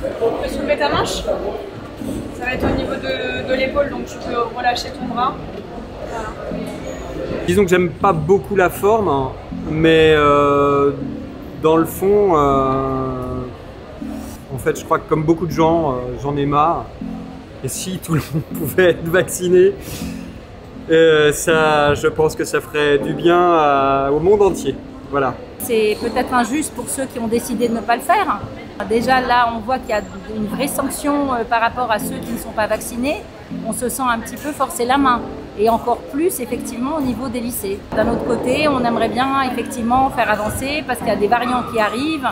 Tu peux soulever ta manche. Ça va être au niveau de l'épaule, donc tu peux relâcher ton bras. Voilà. Disons que j'aime pas beaucoup la forme, hein, mais dans le fond, en fait, je crois que comme beaucoup de gens, j'en ai marre. Et si tout le monde pouvait être vacciné, ça, je pense que ça ferait du bien au monde entier. Voilà. C'est peut-être injuste pour ceux qui ont décidé de ne pas le faire. Déjà là, on voit qu'il y a une vraie sanction par rapport à ceux qui ne sont pas vaccinés. On se sent un petit peu forcer la main. Et encore plus, effectivement, au niveau des lycées. D'un autre côté, on aimerait bien, effectivement, faire avancer parce qu'il y a des variants qui arrivent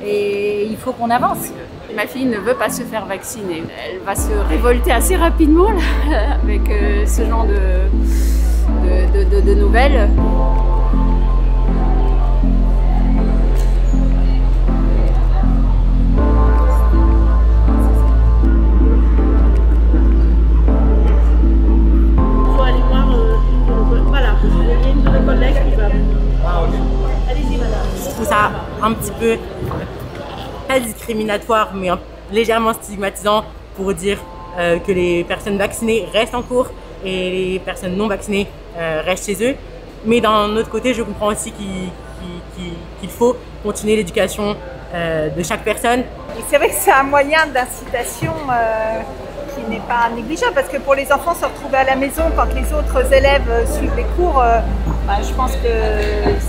et il faut qu'on avance. Ma fille ne veut pas se faire vacciner. Elle va se révolter assez rapidement là, avec ce genre de nouvelles. Je trouve ça un petit peu pas discriminatoire, mais légèrement stigmatisant pour dire que les personnes vaccinées restent en cours et les personnes non vaccinées restent chez eux. Mais d'un autre côté, je comprends aussi qu'il faut continuer l'éducation de chaque personne. C'est vrai que c'est un moyen d'incitation qui n'est pas négligeable, parce que pour les enfants, se retrouver à la maison quand les autres élèves suivent les cours, je pense que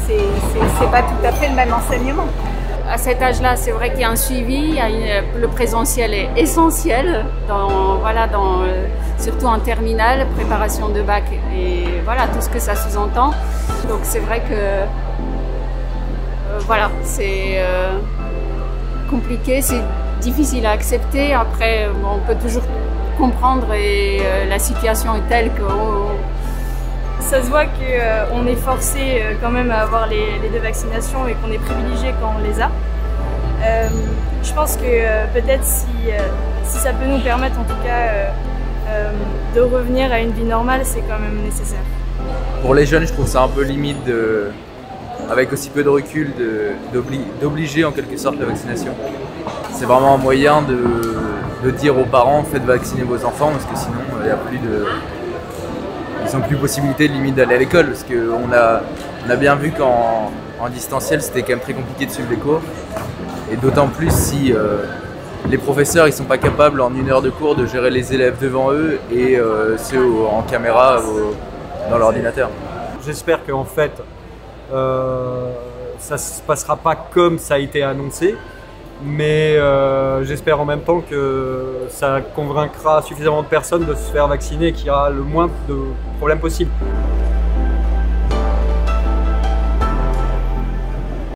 c'est pas tout à fait le même enseignement. À cet âge-là, c'est vrai qu'il y a un suivi, le présentiel est essentiel, surtout en terminale, préparation de bac et voilà tout ce que ça sous-entend. Donc c'est vrai que c'est compliqué, c'est difficile à accepter. Après, on peut toujours comprendre et la situation est telle que ça se voit qu'on est forcé quand même à avoir les deux vaccinations et qu'on est privilégié quand on les a. Je pense que peut-être si ça peut nous permettre en tout cas de revenir à une vie normale, c'est quand même nécessaire. Pour les jeunes, je trouve ça un peu limite, avec aussi peu de recul, d'obliger en quelque sorte la vaccination. C'est vraiment un moyen de dire aux parents faites vacciner vos enfants, parce que sinon il n'y a plus de... Ils n'ont plus possibilité de limite d'aller à l'école, parce qu'on a bien vu qu'en distanciel c'était quand même très compliqué de suivre les cours. Et d'autant plus si les professeurs ils sont pas capables en 1 heure de cours de gérer les élèves devant eux et ceux en caméra dans l'ordinateur. J'espère qu'en fait ça se passera pas comme ça a été annoncé, mais j'espère en même temps que ça convaincra suffisamment de personnes de se faire vacciner et qu'il y aura le moins de problèmes possible.